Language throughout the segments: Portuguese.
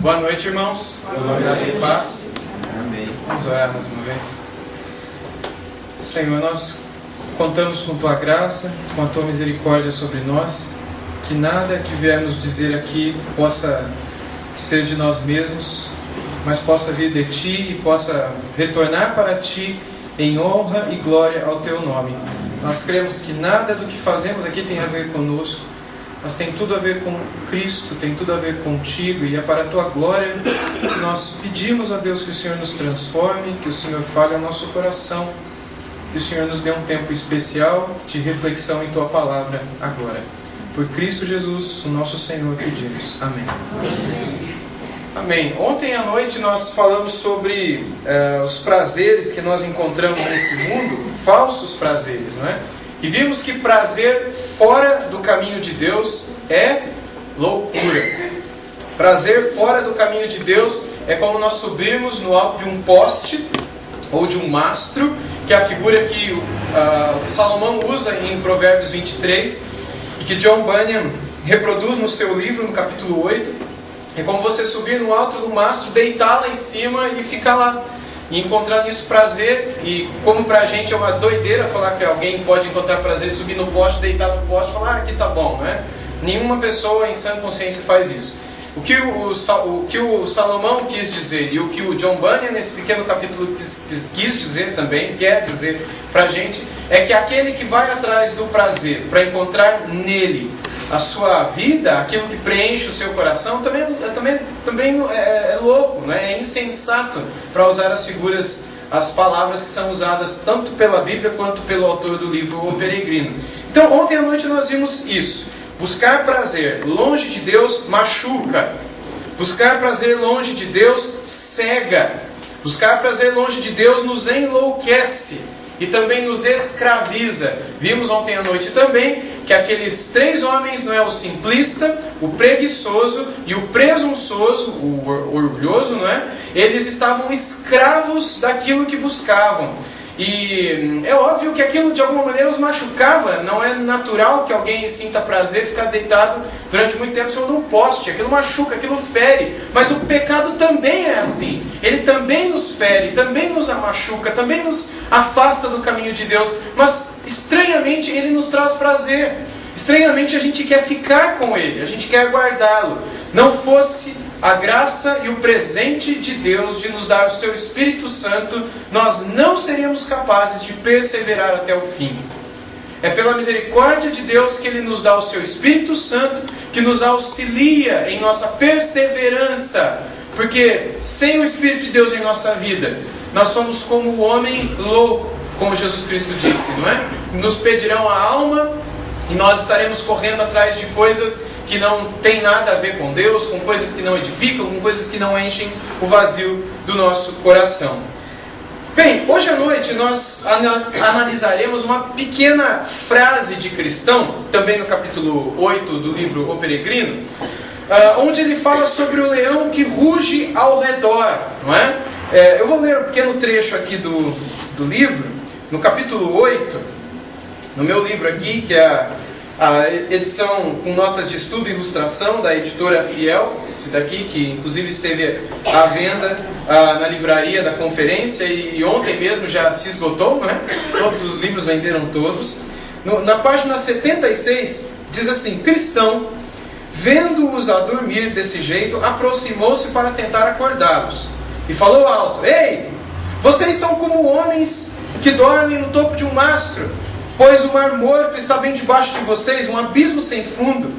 Boa noite, irmãos. Graça e paz. Amém. Vamos orar mais uma vez. Senhor, nós contamos com Tua graça, com a Tua misericórdia sobre nós. Que nada que viermos dizer aqui possa ser de nós mesmos, mas possa vir de Ti e possa retornar para Ti em honra e glória ao Teu nome. Nós cremos que nada do que fazemos aqui tem a ver conosco, mas tem tudo a ver com Cristo, tem tudo a ver contigo, e é para a Tua glória que nós pedimos a Deus que o Senhor nos transforme, que o Senhor fale ao nosso coração, que o Senhor nos dê um tempo especial de reflexão em Tua palavra agora. Por Cristo Jesus, o nosso Senhor, pedimos. Amém. Amém. Ontem à noite nós falamos sobre os prazeres que nós encontramos nesse mundo, falsos prazeres, não é? E vimos que prazer fora do caminho de Deus é loucura. Prazer fora do caminho de Deus é como nós subirmos no alto de um poste ou de um mastro, que é a figura que Salomão usa em Provérbios 23 e que John Bunyan reproduz no seu livro, no capítulo 8. É como você subir no alto do mastro, deitar lá em cima e ficar lá. E encontrar nisso prazer, e como pra gente é uma doideira falar que alguém pode encontrar prazer subir no poste, deitar no poste e falar, aqui tá bom, não é? Nenhuma pessoa em sã consciência faz isso. O que o Salomão quis dizer e o que o John Bunyan nesse pequeno capítulo quis dizer também, quer dizer pra gente, é que aquele que vai atrás do prazer para encontrar nele a sua vida, aquilo que preenche o seu coração, também é louco, né? É insensato, para usar as palavras que são usadas tanto pela Bíblia quanto pelo autor do livro O Peregrino. Então, ontem à noite nós vimos isso. Buscar prazer longe de Deus machuca. Buscar prazer longe de Deus cega. Buscar prazer longe de Deus nos enlouquece e também nos escraviza. Vimos ontem à noite também que aqueles três homens, não é, o simplista, o preguiçoso e o presunçoso, o orgulhoso, não é? Eles estavam escravos daquilo que buscavam. E é óbvio que aquilo de alguma maneira os machucava. Não é natural que alguém sinta prazer ficar deitado durante muito tempo em cima de um poste. Aquilo machuca, aquilo fere. Mas o pecado também é assim. Ele também nos fere, também nos machuca, também nos afasta do caminho de Deus. Mas estranhamente ele nos traz prazer. Estranhamente a gente quer ficar com ele, a gente quer guardá-lo. Não fosse a graça e o presente de Deus de nos dar o seu Espírito Santo, nós não seríamos capazes de perseverar até o fim. É pela misericórdia de Deus que Ele nos dá o seu Espírito Santo, que nos auxilia em nossa perseverança. Porque sem o Espírito de Deus em nossa vida, nós somos como o homem louco, como Jesus Cristo disse, não é? Nos pedirão a alma e nós estaremos correndo atrás de coisas que não tem nada a ver com Deus, com coisas que não edificam, com coisas que não enchem o vazio do nosso coração. Bem, hoje à noite nós analisaremos uma pequena frase de cristão, também no capítulo 8 do livro O Peregrino, onde ele fala sobre o leão que ruge ao redor, não é? Eu vou ler um pequeno trecho aqui do livro, no capítulo 8, no meu livro aqui, que é a edição com notas de estudo e ilustração da editora Fiel, esse daqui que inclusive esteve à venda na livraria da conferência e ontem mesmo já se esgotou, não é? Todos os livros venderam todos. Na página 76 diz assim: cristão, vendo-os a dormir desse jeito, aproximou-se para tentar acordá-los e falou alto: ei, vocês são como homens que dormem no topo de um mastro, pois o mar morto está bem debaixo de vocês, um abismo sem fundo.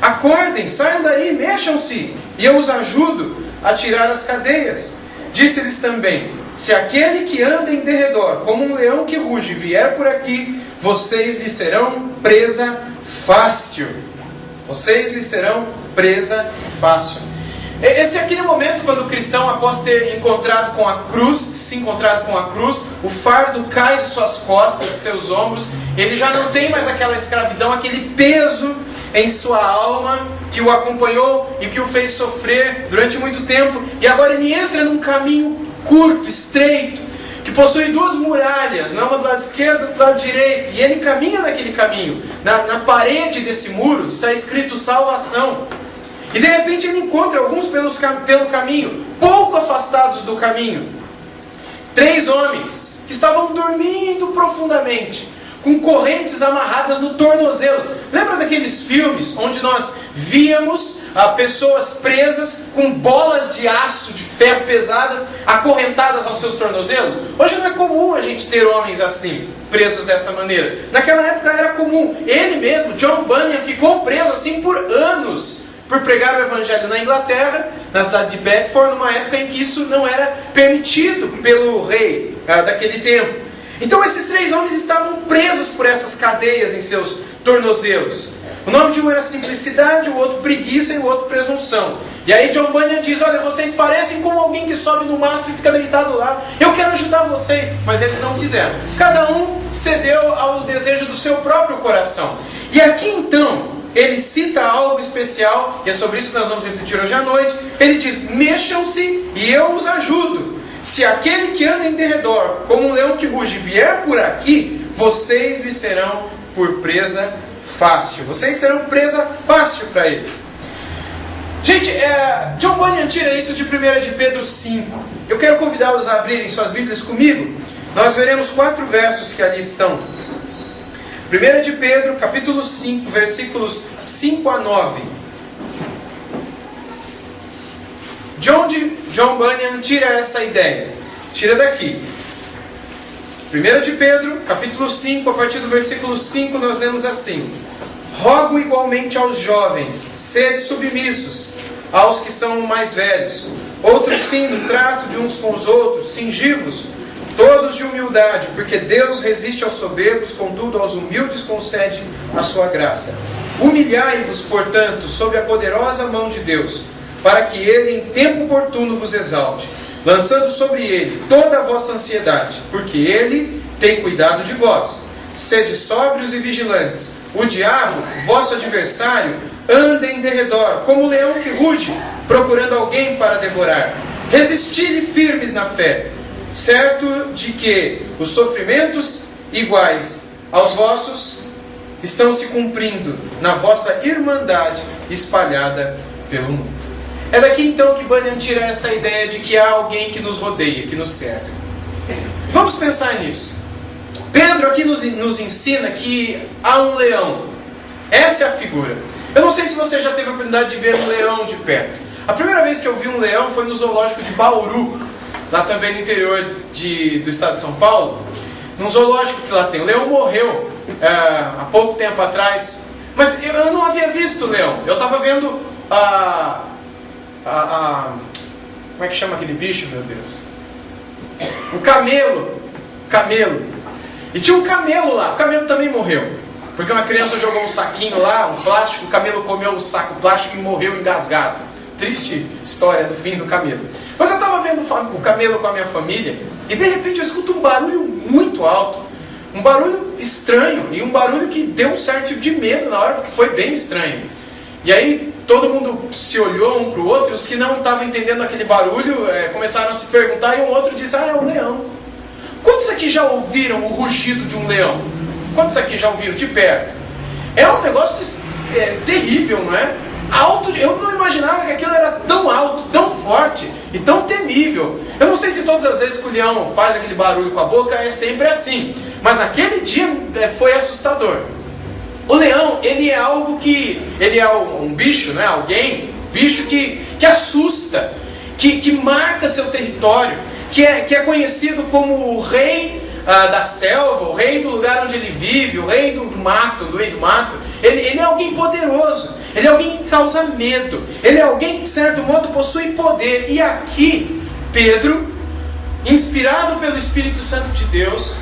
Acordem, saiam daí, mexam-se, e eu os ajudo a tirar as cadeias. Disse-lhes também: se aquele que anda em derredor, como um leão que ruge, vier por aqui, vocês lhe serão presa fácil. Vocês lhe serão presa fácil. Esse é aquele momento quando o cristão, após ter encontrado com a cruz, se encontrado com a cruz, o fardo cai de suas costas, de seus ombros, ele já não tem mais aquela escravidão, aquele peso em sua alma que o acompanhou e que o fez sofrer durante muito tempo, e agora ele entra num caminho curto, estreito, que possui duas muralhas, uma do lado esquerdo e do lado direito, e ele caminha naquele caminho. Na parede desse muro está escrito salvação. E de repente ele encontra alguns pelo caminho, pouco afastados do caminho. 3 homens que estavam dormindo profundamente, com correntes amarradas no tornozelo. Lembra daqueles filmes onde nós víamos pessoas presas com bolas de aço, de ferro pesadas, acorrentadas aos seus tornozelos? Hoje não é comum a gente ter homens assim, presos dessa maneira. Naquela época era comum. Ele mesmo, John Bunyan, ficou preso assim por anos, por pregar o evangelho na Inglaterra, na cidade de Bedford, numa época em que isso não era permitido pelo rei daquele tempo. Então esses 3 homens estavam presos por essas cadeias em seus tornozelos. O nome de um era simplicidade, o outro preguiça e o outro presunção. E aí John Bunyan diz: olha, vocês parecem como alguém que sobe no mastro e fica deitado lá. Eu quero ajudar vocês. Mas eles não quiseram. Cada um cedeu ao desejo do seu próprio coração. E aqui então ele cita algo especial, e é sobre isso que nós vamos refletir hoje à noite. Ele diz: mexam-se e eu os ajudo. Se aquele que anda em derredor, como um leão que ruge, vier por aqui, vocês lhe serão por presa fácil. Vocês serão presa fácil para eles. Gente, John Bunyan tira isso de 1 de Pedro 5. Eu quero convidá-los a abrirem suas Bíblias comigo. Nós veremos 4 versos que ali estão. 1 de Pedro, capítulo 5, versículos 5 a 9. John Bunyan tira essa ideia. Tira daqui. 1 de Pedro, capítulo 5, a partir do versículo 5, nós lemos assim: rogo igualmente aos jovens, sede submissos aos que são mais velhos. Outros sim, no trato de uns com os outros, cingivos, todos de humildade, porque Deus resiste aos soberbos, contudo aos humildes concede a sua graça. Humilhai-vos, portanto, sob a poderosa mão de Deus, para que Ele em tempo oportuno vos exalte, lançando sobre Ele toda a vossa ansiedade, porque Ele tem cuidado de vós. Sede sóbrios e vigilantes. O diabo, vosso adversário, anda em derredor, como um leão que ruge, procurando alguém para devorar. Resisti-lhe firmes na fé, certo de que os sofrimentos iguais aos vossos estão se cumprindo na vossa irmandade espalhada pelo mundo. É daqui então que Bunyan tira essa ideia de que há alguém que nos rodeia, que nos cerca. Vamos pensar nisso. Pedro aqui nos ensina que há um leão. Essa é a figura. Eu não sei se você já teve a oportunidade de ver um leão de perto. A primeira vez que eu vi um leão foi no zoológico de Bauru, lá também no interior do estado de São Paulo, num zoológico que lá tem. O leão morreu há pouco tempo atrás, mas eu não havia visto o leão. Eu estava vendo como é que chama aquele bicho, meu Deus? O camelo. E tinha um camelo lá. O camelo também morreu, porque uma criança jogou um saquinho lá, um plástico, o camelo comeu o saco plástico e morreu engasgado. Triste história do fim do camelo. Mas eu estava vendo o camelo com a minha família, e de repente eu escuto um barulho muito alto, um barulho estranho, e um barulho que deu um certo tipo de medo na hora, porque foi bem estranho. E aí todo mundo se olhou um para o outro, e os que não estavam entendendo aquele barulho começaram a se perguntar, e um outro disse: é um leão. Quantos aqui já ouviram o rugido de um leão? Quantos aqui já ouviram de perto? É um negócio terrível, não é? Alto, eu não imaginava que aquilo era tão alto, tão forte e tão temível. Eu não sei se todas as vezes que o leão faz aquele barulho com a boca é sempre assim, mas naquele dia foi assustador. O leão, ele é algo que... ele é um bicho, né? Bicho que assusta, que marca seu território, que é conhecido como o rei da selva, o rei do lugar onde ele vive, o rei do mato. Ele é alguém poderoso, ele é alguém que causa medo, ele é alguém que de certo modo possui poder. E aqui, Pedro, inspirado pelo Espírito Santo de Deus,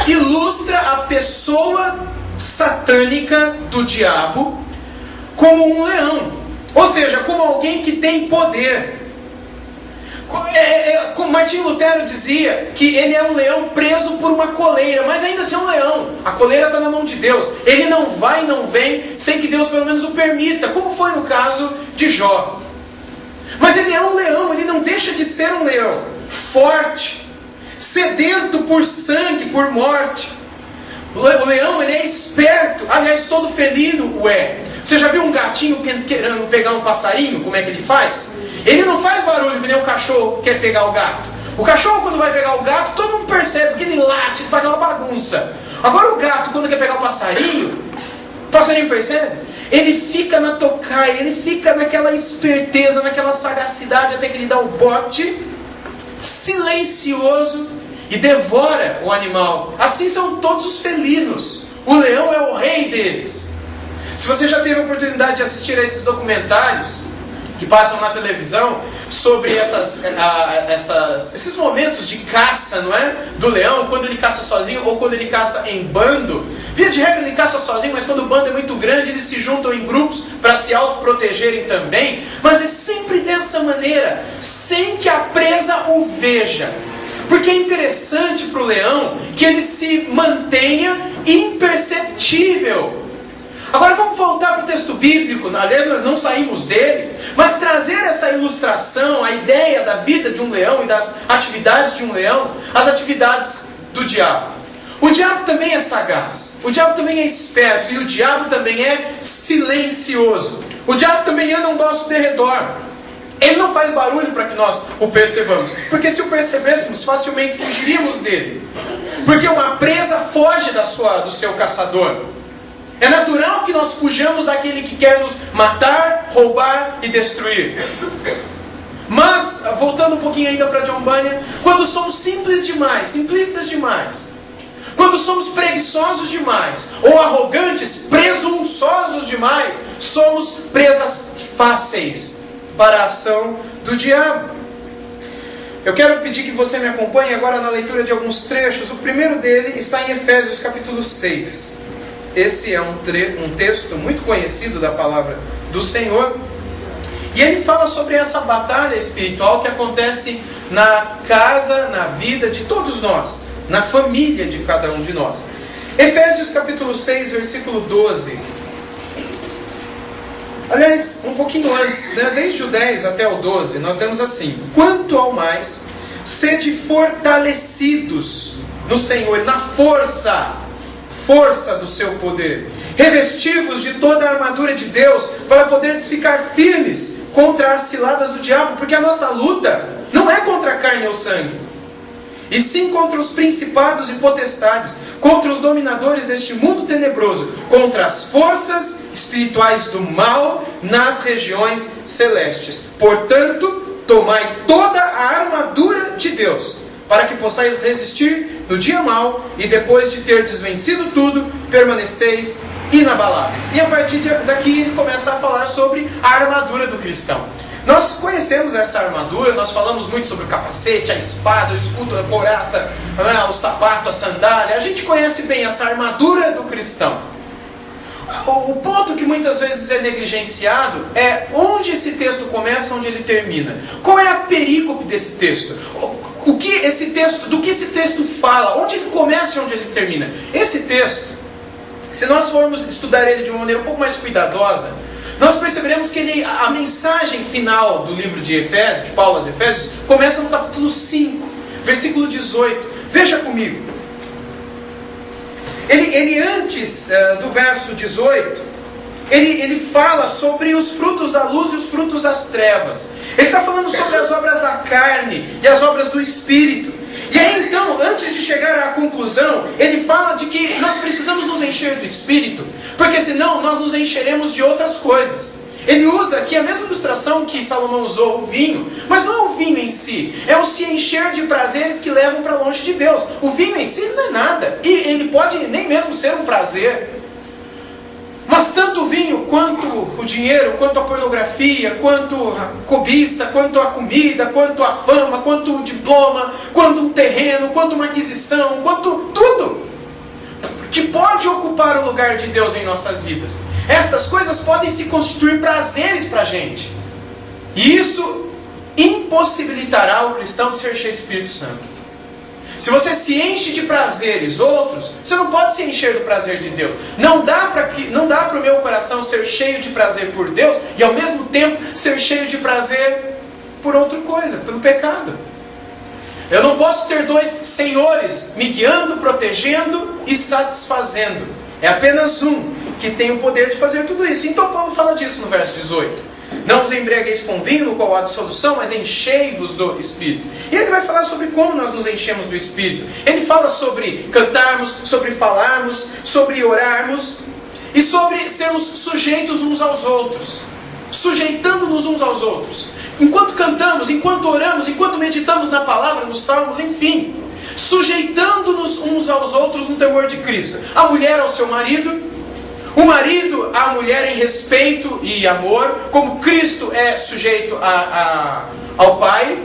ilustra a pessoa satânica do diabo como um leão, ou seja, como alguém que tem poder. Como Martinho Lutero dizia que ele é um leão preso por uma coleira, mas ainda assim é um leão. A coleira está na mão de Deus. Ele não vai e não vem sem que Deus pelo menos o permita, como foi no caso de Jó. Mas ele é um leão, ele não deixa de ser um leão forte, sedento por sangue, por morte. O leão, ele é esperto, aliás, todo felino o é. Você já viu um gatinho querendo pegar um passarinho? Como é que ele faz? Ele não faz barulho que nem o cachorro quer pegar o gato. O cachorro, quando vai pegar o gato, todo mundo percebe, porque ele late, ele faz aquela bagunça. Agora o gato, quando quer pegar o passarinho percebe? Ele fica na tocaia, ele fica naquela esperteza, naquela sagacidade, até que ele dá o bote, silencioso, e devora o animal. Assim são todos os felinos. O leão é o rei deles. Se você já teve a oportunidade de assistir a esses documentários que passam na televisão sobre esses momentos de caça, não é? Do leão, quando ele caça sozinho ou quando ele caça em bando. Via de regra ele caça sozinho, mas quando o bando é muito grande, eles se juntam em grupos para se autoprotegerem também. Mas é sempre dessa maneira, sem que a presa o veja. Porque é interessante para o leão que ele se mantenha imperceptível. Agora vamos voltar para o texto bíblico. Aliás, nós não saímos dele, mas trazer essa ilustração, a ideia da vida de um leão e das atividades de um leão, as atividades do diabo. O diabo também é sagaz, o diabo também é esperto, e o diabo também é silencioso. O diabo também anda ao nosso derredor. Ele não faz barulho para que nós o percebamos, porque se o percebêssemos, facilmente fugiríamos dele. Porque uma presa foge do seu caçador. É natural que nós fujamos daquele que quer nos matar, roubar e destruir. Mas, voltando um pouquinho ainda para John Bunyan, quando somos simplistas demais, quando somos preguiçosos demais, ou arrogantes, presunçosos demais, somos presas fáceis para a ação do diabo. Eu quero pedir que você me acompanhe agora na leitura de alguns trechos. O primeiro dele está em Efésios capítulo 6. Esse é um texto muito conhecido da palavra do Senhor. E ele fala sobre essa batalha espiritual que acontece na casa, na vida de todos nós, na família de cada um de nós. Efésios capítulo 6, versículo 12. Aliás, um pouquinho antes, né? Desde o 10 até o 12, nós temos assim: quanto ao mais, sede fortalecidos no Senhor, na força do seu poder, revestivos de toda a armadura de Deus, para poderes ficar firmes contra as ciladas do diabo, porque a nossa luta não é contra a carne ou sangue, e sim contra os principados e potestades, contra os dominadores deste mundo tenebroso, contra as forças espirituais do mal nas regiões celestes. Portanto, tomai toda a armadura de Deus, para que possais resistir no dia mau, e depois de ter desvencido tudo, permaneceis inabaláveis. E a partir daqui ele começa a falar sobre a armadura do cristão. Nós conhecemos essa armadura, nós falamos muito sobre o capacete, a espada, o escudo, a couraça, o sapato, a sandália. A gente conhece bem essa armadura do cristão. O ponto que muitas vezes é negligenciado é onde esse texto começa, onde ele termina. Qual é a perícope desse texto? Do que esse texto fala? Onde ele começa e onde ele termina? Esse texto, se nós formos estudar ele de uma maneira um pouco mais cuidadosa, nós perceberemos que a mensagem final do livro de Efésios, de Paulo aos Efésios, começa no capítulo 5, versículo 18. Veja comigo. Ele antes do verso 18, ele fala sobre os frutos da luz e os frutos das trevas. Ele está falando sobre as obras da carne e as obras do Espírito. E aí então, antes de chegar à conclusão, ele fala de que nós precisamos nos encher do Espírito, porque senão nós nos encheremos de outras coisas. Ele usa aqui a mesma ilustração que Salomão usou, o vinho, mas não é o vinho em si, é o se encher de prazeres que levam para longe de Deus. O vinho em si não é nada, e ele pode nem mesmo ser um prazer. Mas tanto o vinho, quanto o dinheiro, quanto a pornografia, quanto a cobiça, quanto a comida, quanto a fama, quanto o diploma, quanto um terreno, quanto uma aquisição, quanto tudo que pode ocupar o lugar de Deus em nossas vidas. Estas coisas podem se constituir prazeres para a gente. E isso impossibilitará o cristão de ser cheio do Espírito Santo. Se você se enche de prazeres outros, você não pode se encher do prazer de Deus. Não dá para o meu coração ser cheio de prazer por Deus e ao mesmo tempo ser cheio de prazer por outra coisa, pelo pecado. Eu não posso ter dois senhores me guiando, protegendo e satisfazendo. É apenas um. que tem o poder de fazer tudo isso. Então Paulo fala disso no verso 18. Não vos embriagueis com vinho, no qual há dissolução, mas enchei-vos do Espírito. E ele vai falar sobre como nós nos enchemos do Espírito. Ele fala sobre cantarmos, sobre falarmos, sobre orarmos e sobre sermos sujeitos uns aos outros, sujeitando-nos uns aos outros. Enquanto cantamos, enquanto oramos, enquanto meditamos na palavra, nos salmos, enfim, sujeitando-nos uns aos outros no temor de Cristo. A mulher ao seu marido, o marido à mulher em respeito e amor, como Cristo é sujeito ao Pai,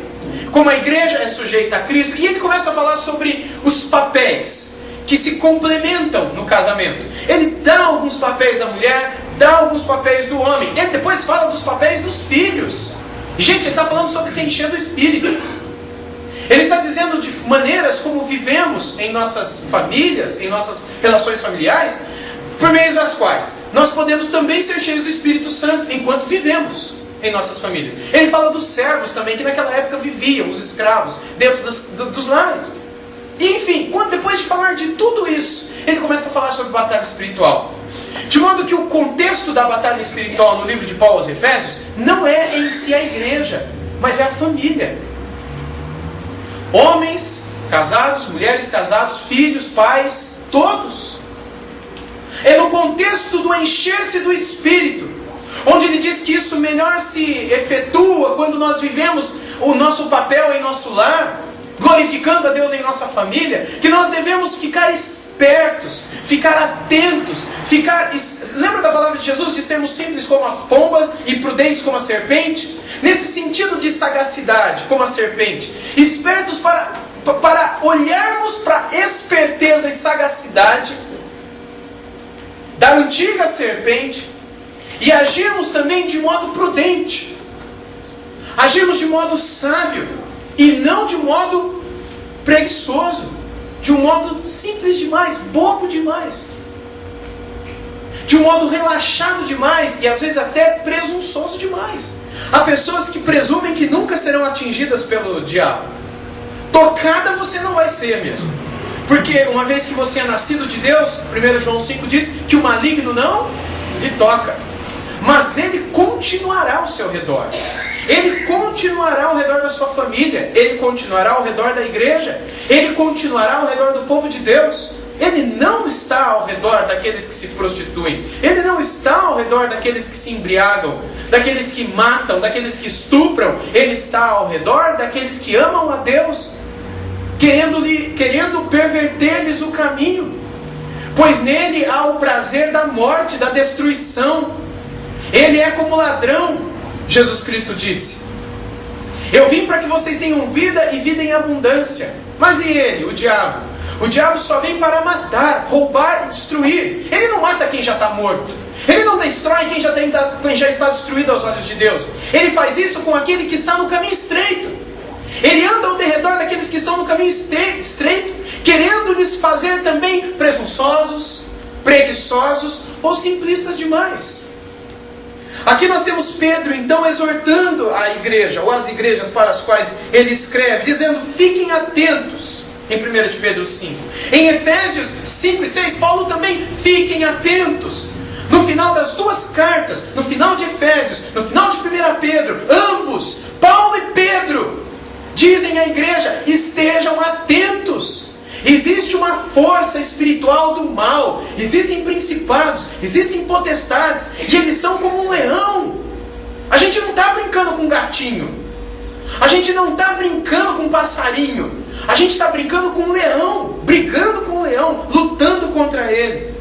como a igreja é sujeita a Cristo. E ele começa a falar sobre os papéis que se complementam no casamento. Ele dá alguns papéis da mulher, dá alguns papéis do homem. Ele depois fala dos papéis dos filhos. E, gente, ele está falando sobre se encher do Espírito. Ele está dizendo de maneiras como vivemos em nossas famílias, em nossas relações familiares, por meio das quais nós podemos também ser cheios do Espírito Santo enquanto vivemos em nossas famílias. Ele fala dos servos também, que naquela época viviam, os escravos, dentro dos lares. E, enfim, depois de falar de tudo isso, ele começa a falar sobre batalha espiritual. De modo que o contexto da batalha espiritual no livro de Paulo aos Efésios não é em si a igreja, mas é a família. Homens casados, mulheres casados, filhos, pais, todos. É no contexto do encher-se do Espírito, onde ele diz que isso melhor se efetua quando nós vivemos o nosso papel em nosso lar, glorificando a Deus em nossa família, que nós devemos ficar espertos, ficar atentos, lembra da palavra de Jesus, de sermos simples como a pomba e prudentes como a serpente? Nesse sentido de sagacidade, como a serpente, espertos para olharmos para a esperteza e sagacidade da antiga serpente e agirmos também de modo prudente, agirmos de modo sábio e não de modo preguiçoso, de um modo simples demais, bobo demais, de um modo relaxado demais e às vezes até presunçoso demais. Há pessoas que presumem que nunca serão atingidas pelo diabo. Tocada você não vai ser mesmo. Porque uma vez que você é nascido de Deus, 1 João 5 diz que o maligno não lhe toca. Mas ele continuará ao seu redor. Ele continuará ao redor da sua família. Ele continuará ao redor da igreja. Ele continuará ao redor do povo de Deus. Ele não está ao redor daqueles que se prostituem. Ele não está ao redor daqueles que se embriagam, daqueles que matam, daqueles que estupram. Ele está ao redor daqueles que amam a Deus, querendo perverter-lhes o caminho. Pois nele há o prazer da morte, da destruição. Ele é como ladrão, Jesus Cristo disse. Eu vim para que vocês tenham vida e vida em abundância. Mas e ele, o diabo? O diabo só vem para matar, roubar e destruir. Ele não mata quem já está morto. Ele não destrói quem já está destruído aos olhos de Deus. Ele faz isso com aquele que está no caminho estreito. Ele anda ao derredor daqueles que estão no caminho estreito, querendo lhes fazer também presunçosos, preguiçosos ou simplistas demais. Aqui nós temos Pedro então exortando a igreja, ou as igrejas para as quais ele escreve, dizendo: fiquem atentos, em 1 de Pedro 5. Em Efésios 5 e 6, Paulo também: fiquem atentos. No final das duas cartas, no final de Efésios, no final de 1 Pedro, ambos, Paulo e Pedro, dizem à igreja: estejam atentos. Existe uma força espiritual do mal, existem principados, existem potestades, e eles são como um leão. A gente não está brincando com um gatinho, a gente não está brincando com um passarinho, a gente está brincando com um leão, brigando com um leão, lutando contra ele.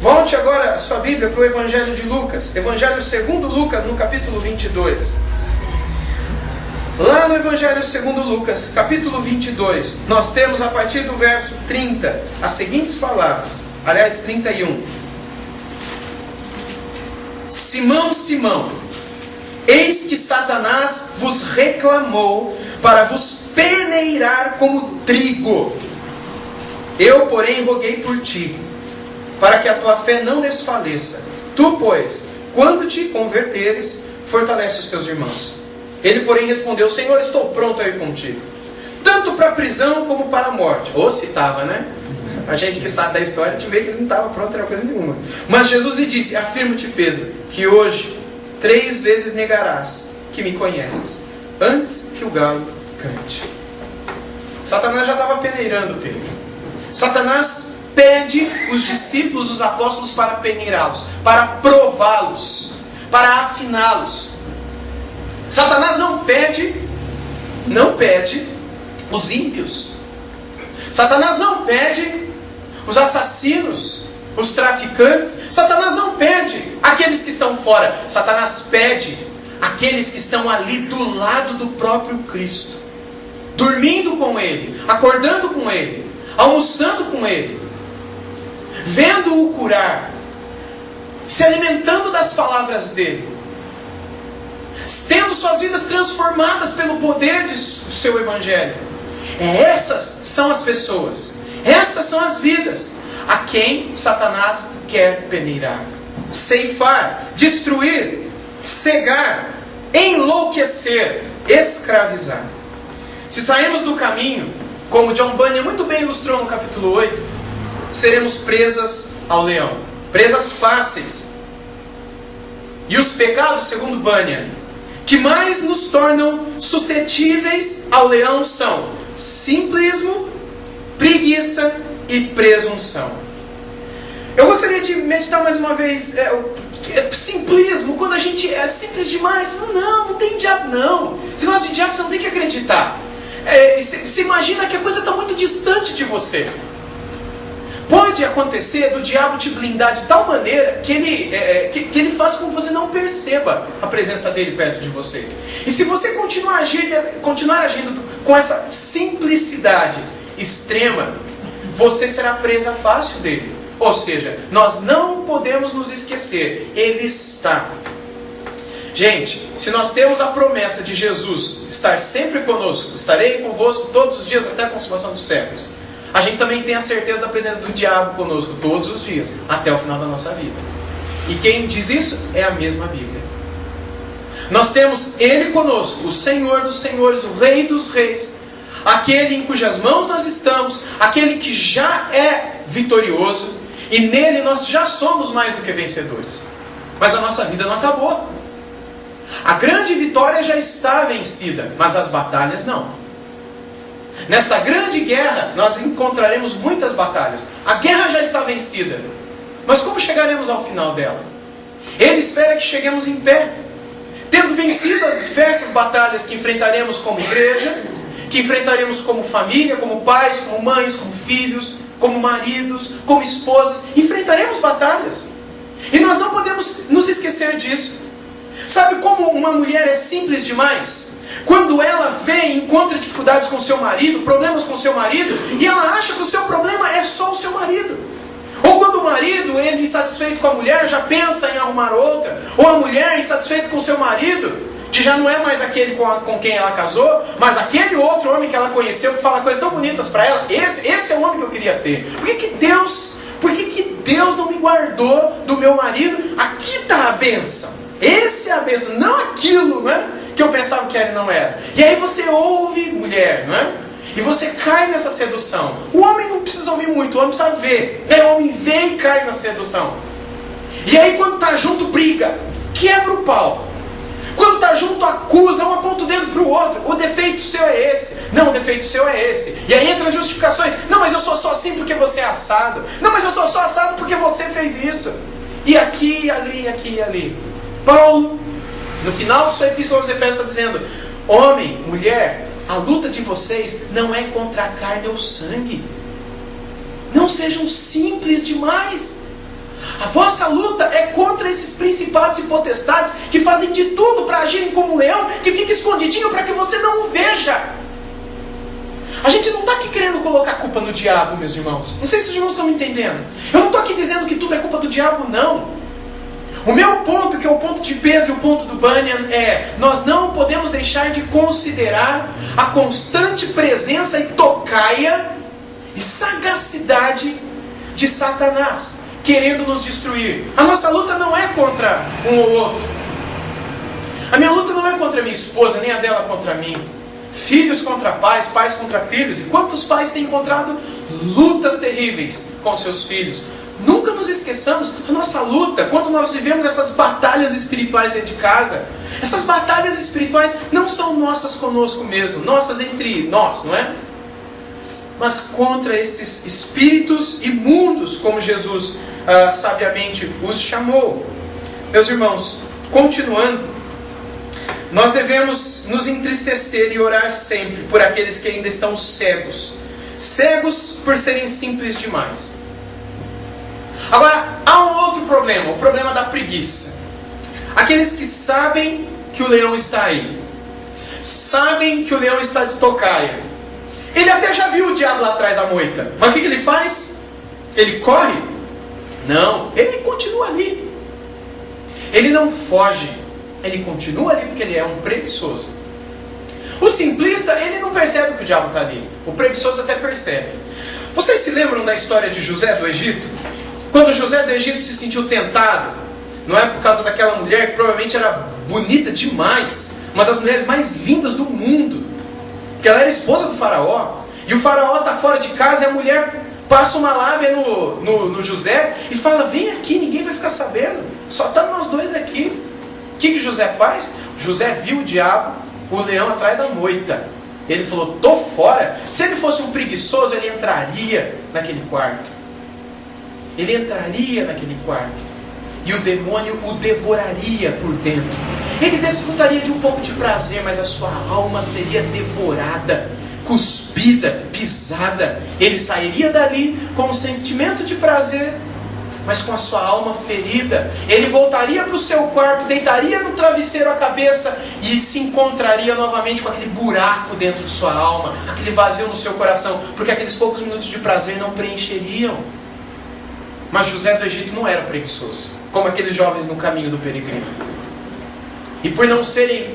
Volte agora a sua Bíblia para o Evangelho de Lucas, Evangelho segundo Lucas, no capítulo 22. Lá no Evangelho segundo Lucas, capítulo 22, nós temos a partir do verso 30, as seguintes palavras, aliás 31. Simão, Simão, eis que Satanás vos reclamou para vos peneirar como trigo. Eu, porém, roguei por ti, para que a tua fé não desfaleça. Tu, pois, quando te converteres, fortalece os teus irmãos. Ele, porém, respondeu: Senhor, estou pronto a ir contigo, tanto para a prisão como para a morte. Ou se estava, né? A gente que sabe da história, a gente vê que ele não estava pronto para coisa nenhuma. Mas Jesus lhe disse: afirmo-te, Pedro, que hoje 3 vezes negarás que me conheces, antes que o galo cante. Satanás já estava peneirando Pedro. Satanás pede os discípulos, os apóstolos, para peneirá-los, para prová-los, para afiná-los. Satanás não pede os ímpios. Satanás não pede os assassinos, os traficantes. Satanás não pede aqueles que estão fora. Satanás pede aqueles que estão ali do lado do próprio Cristo, dormindo com Ele, acordando com Ele, almoçando com Ele, vendo-o curar, se alimentando das palavras dEle, tendo suas vidas transformadas pelo poder do seu Evangelho. Essas são as pessoas, essas são as vidas a quem Satanás quer peneirar, ceifar, destruir, cegar, enlouquecer, escravizar. Se sairmos do caminho, como John Bunyan muito bem ilustrou no capítulo 8, seremos presas ao leão, presas fáceis. E os pecados, segundo Bunyan, que mais nos tornam suscetíveis ao leão são simplismo, preguiça e presunção. Eu gostaria de meditar mais uma vez simplismo, quando a gente é simples demais. Não tem diabo não. Se gosta de diabo, você não tem que acreditar. Você imagina que a coisa está muito distante de você. Pode acontecer do diabo te blindar de tal maneira que ele faz com que você não perceba a presença dele perto de você. E se você continuar agindo com essa simplicidade extrema, você será presa fácil dele. Ou seja, nós não podemos nos esquecer, Ele está. Gente, se nós temos a promessa de Jesus estar sempre conosco, estarei convosco todos os dias até a consumação dos séculos, a gente também tem a certeza da presença do diabo conosco todos os dias, até o final da nossa vida. E quem diz isso é a mesma Bíblia. Nós temos Ele conosco, o Senhor dos senhores, o Rei dos reis, aquele em cujas mãos nós estamos, aquele que já é vitorioso, e nele nós já somos mais do que vencedores. Mas a nossa vida não acabou. A grande vitória já está vencida, mas as batalhas não. Nesta grande guerra, nós encontraremos muitas batalhas. A guerra já está vencida. Mas como chegaremos ao final dela? Ele espera que cheguemos em pé, tendo vencido as diversas batalhas que enfrentaremos como igreja, que enfrentaremos como família, como pais, como mães, como filhos, como maridos, como esposas. Enfrentaremos batalhas. E nós não podemos nos esquecer disso. Sabe como uma mulher é simples demais? Quando ela vem e encontra dificuldades com seu marido, problemas com seu marido, e ela acha que o seu problema é só o seu marido. Ou quando o marido, ele insatisfeito com a mulher, já pensa em arrumar outra. Ou a mulher insatisfeita com seu marido, que já não é mais aquele com quem ela casou, mas aquele outro homem que ela conheceu, que fala coisas tão bonitas para ela. Esse é o homem que eu queria ter. Por que Deus não me guardou do meu marido? Aqui está a bênção. Esse é a bênção, não aquilo, né, que eu pensava que ele não era. E aí você ouve, mulher, não é? E você cai nessa sedução. O homem não precisa ouvir muito, o homem precisa ver. O homem vê e cai na sedução. E aí quando está junto, briga, quebra o pau. Quando está junto, acusa, um aponta o dedo para o outro. O defeito seu é esse. Não, o defeito seu é esse. E aí entra as justificações. Não, mas eu sou só assim porque você é assado. Não, mas eu sou só assado porque você fez isso. E aqui, ali, aqui e ali. Paulo, no final de sua epístola aos Efésios, está dizendo: homem, mulher, a luta de vocês não é contra a carne ou sangue. Não sejam simples demais. A vossa luta é contra esses principados e potestades que fazem de tudo para agirem como um leão, que fica escondidinho para que você não o veja. A gente não está aqui querendo colocar a culpa no diabo, meus irmãos. Não sei se os irmãos estão me entendendo. Eu não estou aqui dizendo que tudo é culpa do diabo, não. O meu ponto, que é o ponto de Pedro e o ponto do Bunyan, é: nós não podemos deixar de considerar a constante presença e tocaia e sagacidade de Satanás, querendo nos destruir. A nossa luta não é contra um ou outro. A minha luta não é contra a minha esposa, nem a dela contra mim. filhos contra pais, pais contra filhos. E quantos pais têm encontrado lutas terríveis com seus filhos? Nunca nos esqueçamos da nossa luta, quando nós vivemos essas batalhas espirituais dentro de casa. Essas batalhas espirituais não são nossas conosco mesmo, nossas entre nós, não é? Mas contra esses espíritos imundos, como Jesus sabiamente os chamou. Meus irmãos, continuando, nós devemos nos entristecer e orar sempre por aqueles que ainda estão cegos. Cegos por serem simples demais. Agora, há um outro problema, o problema da preguiça. Aqueles que sabem que o leão está aí. Sabem que o leão está de tocaia. Ele até já viu o diabo lá atrás da moita. Mas o que ele faz? Ele corre? Não, ele continua ali. Ele não foge. Ele continua ali porque ele é um preguiçoso. O simplista, ele não percebe que o diabo está ali. O preguiçoso até percebe. Vocês se lembram da história de José do Egito? Quando José do Egito se sentiu tentado, não é por causa daquela mulher que provavelmente era bonita demais, uma das mulheres mais lindas do mundo, porque ela era esposa do faraó, e o faraó está fora de casa e a mulher passa uma lábia no José e fala: vem aqui, ninguém vai ficar sabendo, só está nós dois aqui. O que José faz? José viu o diabo, o leão atrás da moita. Ele falou: tô fora. Se ele fosse um preguiçoso, ele entraria naquele quarto. Ele entraria naquele quarto e o demônio o devoraria por dentro. Ele desfrutaria de um pouco de prazer, mas a sua alma seria devorada, cuspida, pisada. Ele sairia dali com um sentimento de prazer, mas com a sua alma ferida. Ele voltaria para o seu quarto, deitaria no travesseiro a cabeça e se encontraria novamente com aquele buraco dentro de sua alma, aquele vazio no seu coração, porque aqueles poucos minutos de prazer não preencheriam. Mas José do Egito não era preguiçoso, como aqueles jovens no caminho do peregrino. E por não ser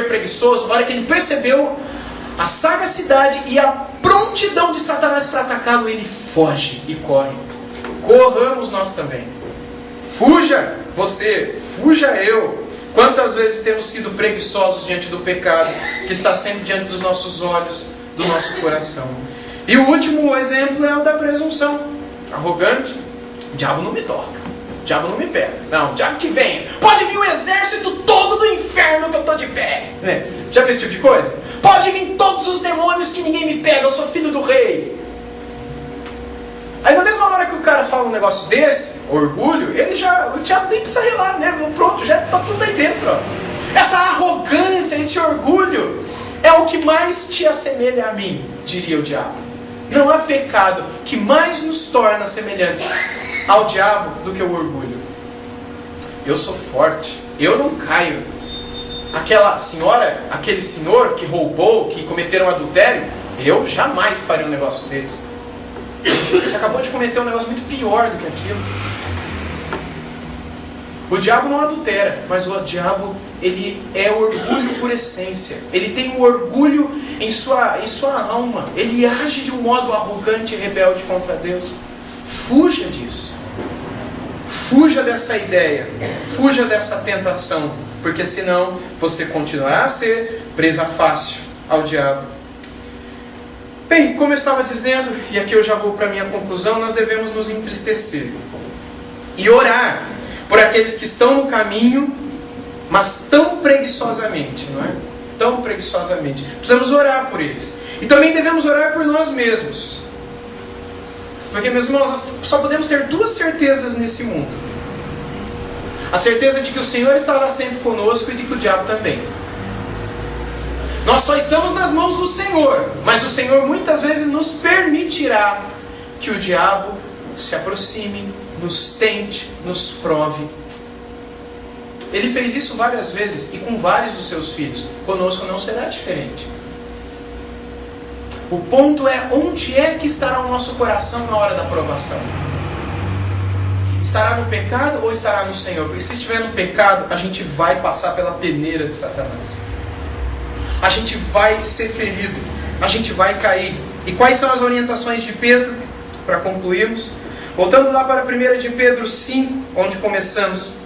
preguiçoso, na hora que ele percebeu a sagacidade e a prontidão de Satanás para atacá-lo, ele foge e corre. Corramos nós também. Fuja você, fuja eu. Quantas vezes temos sido preguiçosos diante do pecado, que está sempre diante dos nossos olhos, do nosso coração. E o último exemplo é o da presunção. Arrogante. O diabo não me toca, o diabo não me pega. Não, o diabo que venha. Pode vir o exército todo do inferno que eu estou de pé. Já viu esse tipo de coisa? Pode vir todos os demônios que ninguém me pega, eu sou filho do rei. Aí na mesma hora que o cara fala um negócio desse, orgulho, o diabo nem precisa relar, né? Pronto, já está tudo aí dentro. Ó. Essa arrogância, esse orgulho, é o que mais te assemelha a mim, diria o diabo. Não há pecado que mais nos torna semelhantes ao diabo do que o orgulho. Eu sou forte, eu não caio. Aquela senhora, aquele senhor que roubou, que cometeram adultério, eu jamais faria um negócio desse. Você acabou de cometer um negócio muito pior do que aquilo. O diabo não adultera, mas o diabo, ele é orgulho por essência. Ele tem o orgulho em sua alma. Ele age de um modo arrogante e rebelde contra Deus. Fuja disso. Fuja dessa ideia. Fuja dessa tentação. Porque senão você continuará a ser presa fácil ao diabo. Bem, como eu estava dizendo, e aqui eu já vou para a minha conclusão, nós devemos nos entristecer e orar por aqueles que estão no caminho, mas tão preguiçosamente, não é? Tão preguiçosamente. Precisamos orar por eles. E também devemos orar por nós mesmos. Porque, meus irmãos, nós só podemos ter duas certezas nesse mundo. A certeza de que o Senhor estará sempre conosco e de que o diabo também. Nós só estamos nas mãos do Senhor, mas o Senhor muitas vezes nos permitirá que o diabo se aproxime, nos tente, nos prove. Ele fez isso várias vezes e com vários dos seus filhos. Conosco não será diferente. O ponto é, onde é que estará o nosso coração na hora da provação? Estará no pecado ou estará no Senhor? Porque se estiver no pecado, a gente vai passar pela peneira de Satanás. A gente vai ser ferido, a gente vai cair. E quais são as orientações de Pedro? Para concluirmos, voltando lá para 1 de Pedro 5, onde começamos.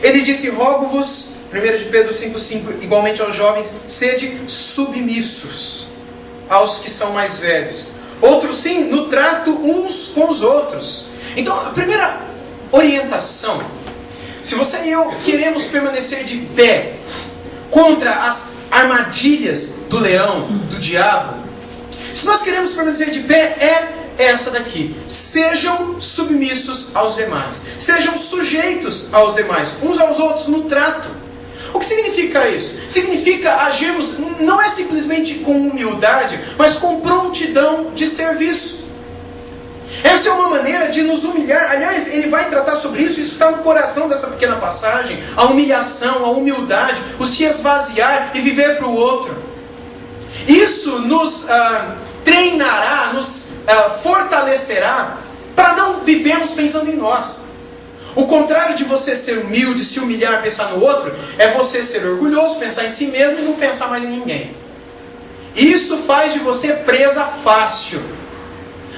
Ele disse: rogo-vos, 1 de Pedro 5,5, igualmente aos jovens, sede submissos aos que são mais velhos. Outros sim, no trato uns com os outros. Então, a primeira orientação, se você e eu queremos permanecer de pé contra as armadilhas do leão, do diabo, se nós queremos permanecer de pé, é essa daqui: sejam submissos aos demais, sejam sujeitos aos demais, uns aos outros no trato. O que significa isso? Significa agirmos, não é simplesmente com humildade, mas com prontidão de serviço. Essa é uma maneira de nos humilhar. Aliás, ele vai tratar sobre isso, isso está no coração dessa pequena passagem: a humilhação, a humildade, o se esvaziar e viver para o outro. Isso nos treinará, nos fortalecerá para não vivermos pensando em nós. O contrário de você ser humilde, se humilhar, pensar no outro, é você ser orgulhoso, pensar em si mesmo e não pensar mais em ninguém. Isso faz de você presa fácil.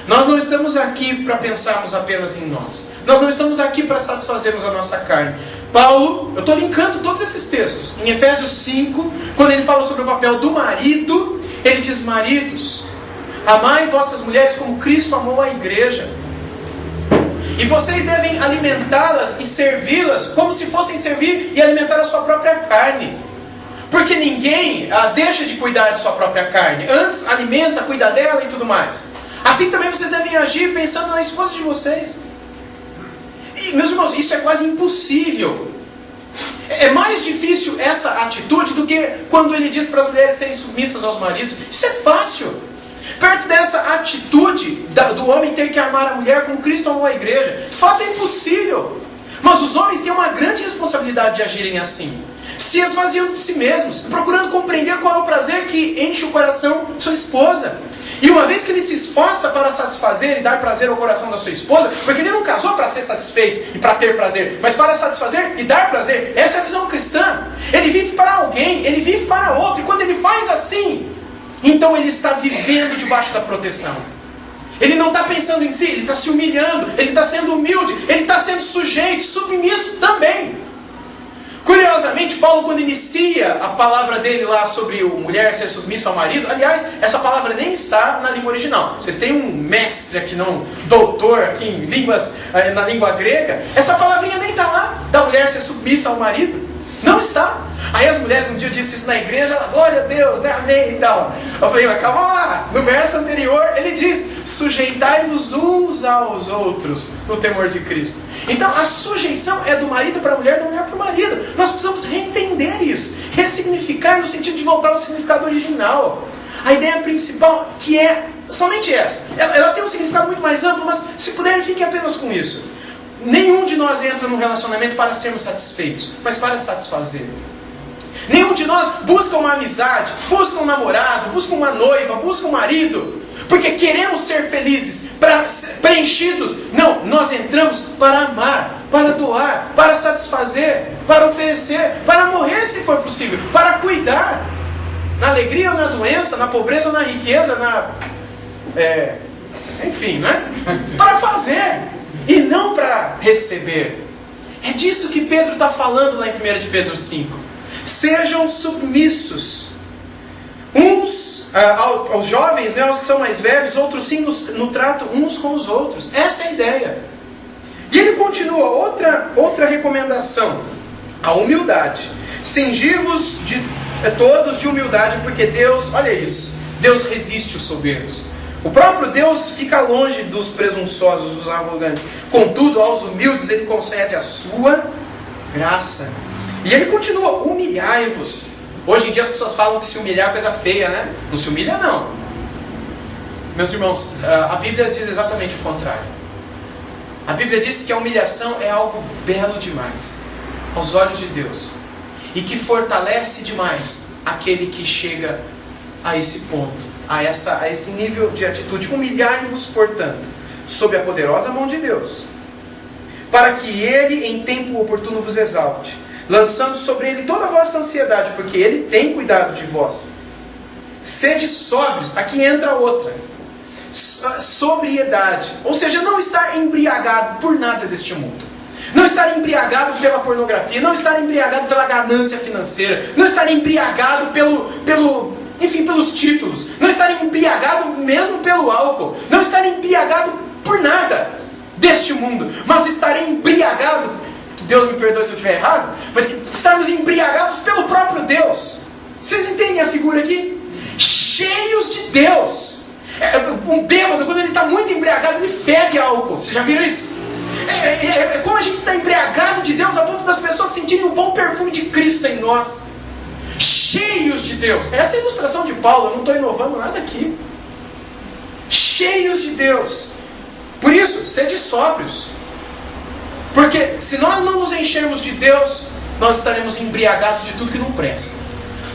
Nós não estamos aqui para pensarmos apenas em nós. Nós não estamos aqui para satisfazermos a nossa carne. Paulo, eu estou linkando todos esses textos. Em Efésios 5, quando ele fala sobre o papel do marido, ele diz: maridos, amai vossas mulheres como Cristo amou a igreja. E vocês devem alimentá-las e servi-las como se fossem servir e alimentar a sua própria carne. Porque ninguém deixa de cuidar de sua própria carne. Antes alimenta, cuida dela e tudo mais. Assim também vocês devem agir pensando na esposa de vocês. E, meus irmãos, isso é quase impossível. É mais difícil essa atitude do que quando ele diz para as mulheres serem submissas aos maridos. Isso é fácil. Perto dessa atitude do homem ter que amar a mulher como Cristo amou a igreja, de fato é impossível. Mas os homens têm uma grande responsabilidade de agirem assim, se esvaziando de si mesmos, procurando compreender qual é o prazer que enche o coração de sua esposa. E uma vez que ele se esforça para satisfazer e dar prazer ao coração da sua esposa, porque ele não casou para ser satisfeito e para ter prazer, mas para satisfazer e dar prazer. Essa é a visão cristã. Ele vive para alguém, ele vive para outro, e quando ele faz assim, então ele está vivendo debaixo da proteção. Ele não está pensando em si, ele está se humilhando, ele está sendo humilde, ele está sendo sujeito, submisso também. Curiosamente, Paulo, quando inicia a palavra dele lá sobre a mulher ser submissa ao marido, aliás, essa palavra nem está na língua original. Vocês têm um mestre aqui, não, doutor aqui em línguas, na língua grega, essa palavrinha nem está lá, da mulher ser submissa ao marido. Não está. Aí as mulheres, um dia eu disse isso na igreja, ela, glória a Deus, né, amém e tal. Eu falei, mas calma lá, no verso anterior ele diz: sujeitai-vos uns aos outros no temor de Cristo. Então a sujeição é do marido para a mulher, da mulher para o marido. Nós precisamos reentender isso, ressignificar no sentido de voltar ao significado original. A ideia principal, que é somente essa, ela tem um significado muito mais amplo, mas se puder, fiquem apenas com isso. Nenhum de nós entra num relacionamento para sermos satisfeitos, mas para satisfazer. Nenhum de nós busca uma amizade, busca um namorado, busca uma noiva, busca um marido, porque queremos ser felizes, preenchidos. Não, nós entramos para amar, para doar, para satisfazer, para oferecer, para morrer se for possível, para cuidar, na alegria ou na doença, na pobreza ou na riqueza, enfim, né? Para fazer e não para receber. É disso que Pedro está falando lá em 1 de Pedro 5. Sejam submissos uns aos jovens, né, aos que são mais velhos, outros sim no trato uns com os outros. Essa é a ideia. E ele continua, outra recomendação: a humildade. Cingivos todos de humildade, porque Deus, olha isso, Deus resiste os soberbos. O próprio Deus fica longe dos presunçosos, dos arrogantes. Contudo, aos humildes ele concede a sua graça. E ele continua: humilhai-vos. Hoje em dia as pessoas falam que se humilhar é coisa feia, né? Não se humilha, não. Meus irmãos, a Bíblia diz exatamente o contrário. A Bíblia diz que a humilhação é algo belo demais aos olhos de Deus, e que fortalece demais aquele que chega a esse ponto, a esse nível de atitude. Humilhai-vos, portanto, sob a poderosa mão de Deus, para que Ele em tempo oportuno vos exalte, lançando sobre Ele toda a vossa ansiedade, porque Ele tem cuidado de vós. Sede sóbrios, aqui entra outra, sobriedade, ou seja, não estar embriagado por nada deste mundo. não estar embriagado pela pornografia, não estar embriagado pela ganância financeira, não estar embriagado pelos títulos, não estar embriagado mesmo pelo álcool, não estar embriagado por nada deste mundo, mas estar embriagado, que Deus me perdoe se eu estiver errado, mas que estarmos embriagados pelo próprio Deus. Vocês entendem a figura aqui? Cheios de Deus. Um bêbado, quando ele está muito embriagado, ele fede álcool. Vocês já viram isso? É como a gente está embriagado de Deus a ponto das pessoas sentirem o bom perfume de Cristo em nós. Cheios de Deus. Essa é a ilustração de Paulo, eu não estou inovando nada aqui. Cheios de Deus. Por isso, sede sóbrios. Porque se nós não nos enchermos de Deus, nós estaremos embriagados de tudo que não presta.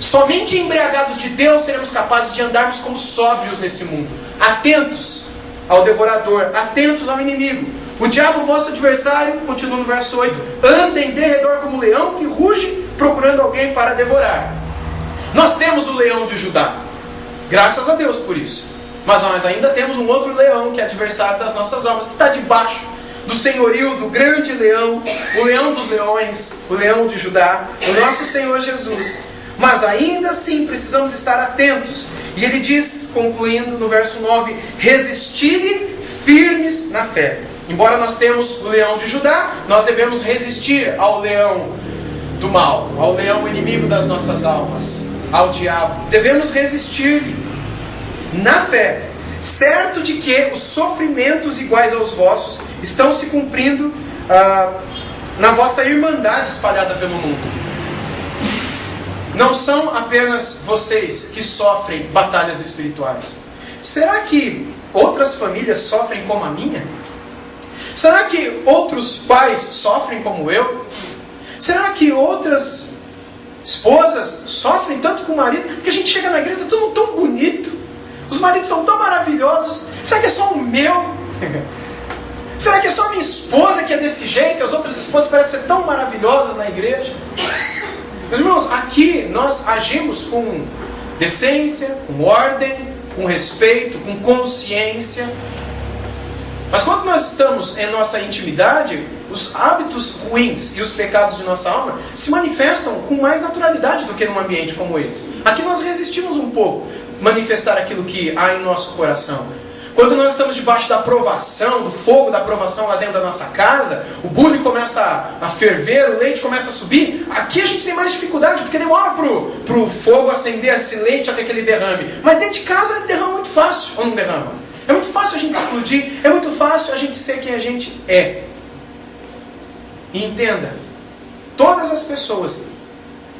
Somente embriagados de Deus seremos capazes de andarmos como sóbrios nesse mundo. Atentos ao devorador, atentos ao inimigo. O diabo, vosso adversário, continua no verso 8, anda em derredor como leão que ruge, procurando alguém para devorar. Nós temos o leão de Judá. Graças a Deus por isso. Mas nós ainda temos um outro leão que é adversário das nossas almas, que está debaixo do senhorio do grande leão, o leão dos leões, o leão de Judá, o nosso Senhor Jesus. Mas ainda assim precisamos estar atentos. E ele diz, concluindo no verso 9, resistirem firmes na fé. Embora nós temos o leão de Judá, nós devemos resistir ao leão do mal, ao leão inimigo das nossas almas, ao diabo. Devemos resistir na fé, certo de que os sofrimentos iguais aos vossos estão se cumprindo na vossa irmandade espalhada pelo mundo. Não são apenas vocês que sofrem batalhas espirituais. Será que outras famílias sofrem como a minha? Será que outros pais sofrem como eu? Será que outras esposas sofrem tanto com o marido? Porque a gente chega na igreja, tá tudo tão bonito. Os maridos são tão maravilhosos. Será que é só o meu? Será que é só a minha esposa que é desse jeito? As outras esposas parecem ser tão maravilhosas na igreja? Meus irmãos, aqui nós agimos com decência, com ordem, com respeito, com consciência. Mas quando nós estamos em nossa intimidade, os hábitos ruins e os pecados de nossa alma se manifestam com mais naturalidade do que num ambiente como esse. Aqui nós resistimos um pouco manifestar aquilo que há em nosso coração. Quando nós estamos debaixo da provação, do fogo da provação lá dentro da nossa casa, o bule começa a ferver, o leite começa a subir, aqui a gente tem mais dificuldade, porque demora pro fogo acender esse leite até que ele derrame. Mas dentro de casa ele derrama muito fácil, ou não derrama? É muito fácil a gente explodir, é muito fácil a gente ser quem a gente é. E entenda, todas as pessoas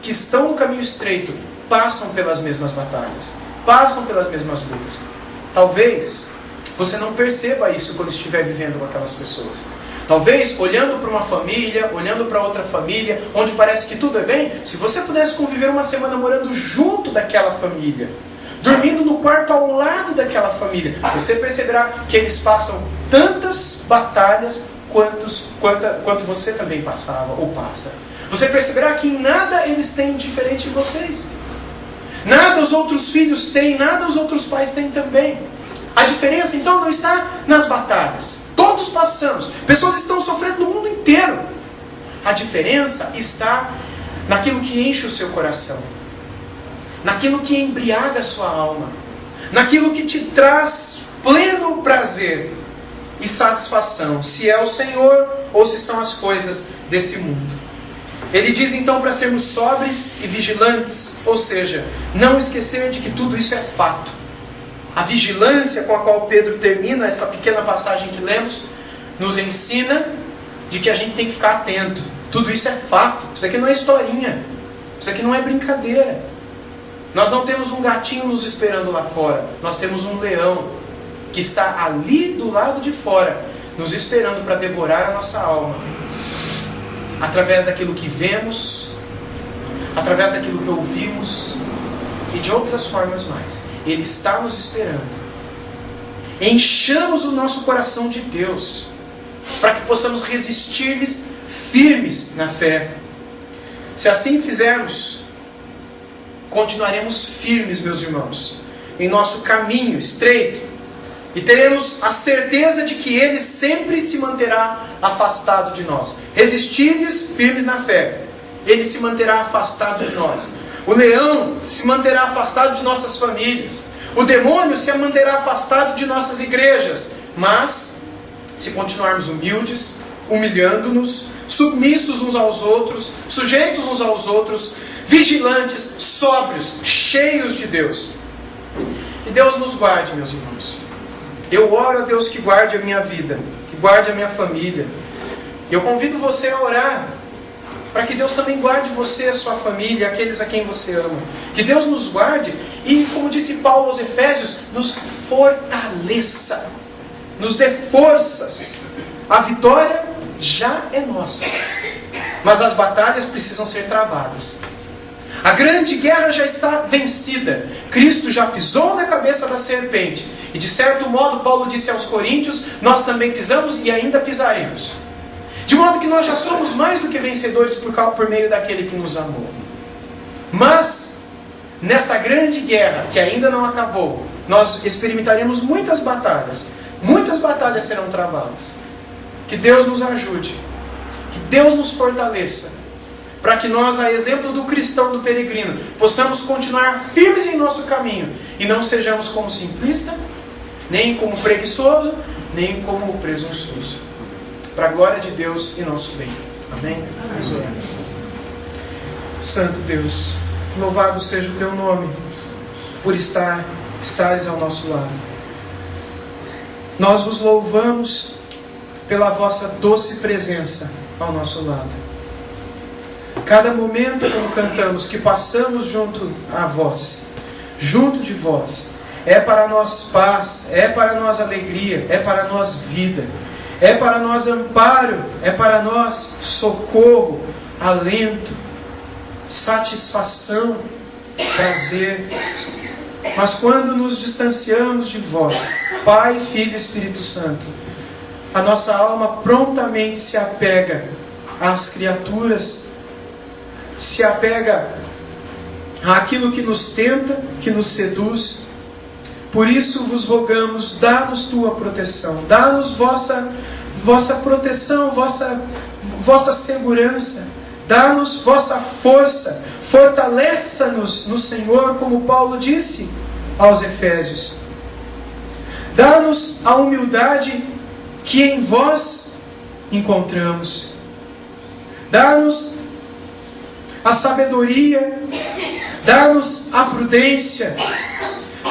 que estão no caminho estreito passam pelas mesmas batalhas, passam pelas mesmas lutas. Talvez você não perceba isso quando estiver vivendo com aquelas pessoas. Talvez, olhando para uma família, olhando para outra família, onde parece que tudo é bem, se você pudesse conviver uma semana morando junto daquela família, dormindo no quarto ao lado daquela família, você perceberá que eles passam tantas batalhas quanto você também passava ou passa. Você perceberá que em nada eles têm diferente de vocês. Nada os outros filhos têm, nada os outros pais têm também. A diferença então não está nas batalhas. Todos passamos. Pessoas estão sofrendo no mundo inteiro. A diferença está naquilo que enche o seu coração, naquilo que embriaga a sua alma, naquilo que te traz pleno prazer e satisfação, se é o Senhor ou se são as coisas desse mundo. Ele diz então para sermos sóbrios e vigilantes, ou seja, não esquecer de que tudo isso é fato. A vigilância com a qual Pedro termina essa pequena passagem que lemos, nos ensina de que a gente tem que ficar atento. Tudo isso é fato, isso daqui não é historinha, isso daqui não é brincadeira. Nós não temos um gatinho nos esperando lá fora, nós temos um leão que está ali do lado de fora, nos esperando para devorar a nossa alma. Através daquilo que vemos, através daquilo que ouvimos e de outras formas mais. Ele está nos esperando. Enchamos o nosso coração de Deus, para que possamos resistir-lhes firmes na fé. Se assim fizermos, continuaremos firmes, meus irmãos, em nosso caminho estreito, E teremos a certeza de que Ele sempre se manterá afastado de nós. Resistíveis, firmes na fé. Ele se manterá afastado de nós. O leão se manterá afastado de nossas famílias. O demônio se manterá afastado de nossas igrejas. Mas, se continuarmos humildes, humilhando-nos, submissos uns aos outros, sujeitos uns aos outros, vigilantes, sóbrios, cheios de Deus. Que Deus nos guarde, meus irmãos. Eu oro a Deus que guarde a minha vida, que guarde a minha família. E eu convido você a orar, para que Deus também guarde você, a sua família, aqueles a quem você ama. Que Deus nos guarde e, como disse Paulo aos Efésios, nos fortaleça, nos dê forças. A vitória já é nossa, mas as batalhas precisam ser travadas. A grande guerra já está vencida. Cristo já pisou na cabeça da serpente. E de certo modo, Paulo disse aos Coríntios, nós também pisamos e ainda pisaremos. De modo que nós já somos mais do que vencedores por meio daquele que nos amou. Mas, nesta grande guerra que ainda não acabou, nós experimentaremos muitas batalhas. Muitas batalhas serão travadas. Que Deus nos ajude. Que Deus nos fortaleça. Para que nós, a exemplo do cristão, do peregrino, possamos continuar firmes em nosso caminho. E não sejamos como simplista, nem como preguiçoso, nem como presunçoso. Para a glória de Deus e nosso bem. Amém? Vamos orar. Santo Deus, louvado seja o Teu nome, por estares ao nosso lado. Nós vos louvamos pela vossa doce presença ao nosso lado. Cada momento, como cantamos, que passamos junto a vós, junto de vós, é para nós paz, é para nós alegria, é para nós vida, é para nós amparo, é para nós socorro, alento, satisfação, prazer. Mas quando nos distanciamos de vós, Pai, Filho e Espírito Santo, a nossa alma prontamente se apega às criaturas, se apega àquilo que nos tenta, que nos seduz. Por isso vos rogamos, dá-nos tua proteção, dá-nos vossa proteção, vossa segurança, dá-nos vossa força, fortaleça-nos no Senhor, como Paulo disse aos Efésios. Dá-nos a humildade que em vós encontramos. Dá-nos a sabedoria, dá-nos a prudência,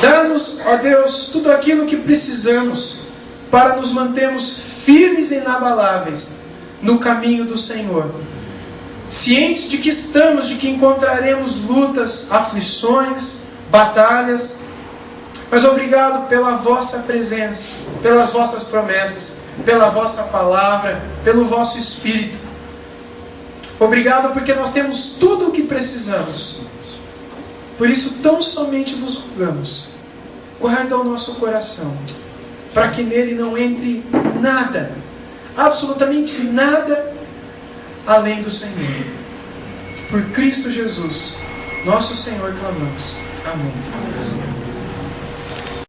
dá-nos, ó Deus, tudo aquilo que precisamos para nos mantermos firmes e inabaláveis no caminho do Senhor. Cientes de que estamos, de que encontraremos lutas, aflições, batalhas, mas obrigado pela vossa presença, pelas vossas promessas, pela vossa palavra, pelo vosso Espírito. Obrigado porque nós temos tudo o que precisamos. Por isso, tão somente vos rogamos, guarda o nosso coração, para que nele não entre nada, absolutamente nada, além do Senhor. Por Cristo Jesus, nosso Senhor, clamamos. Amém.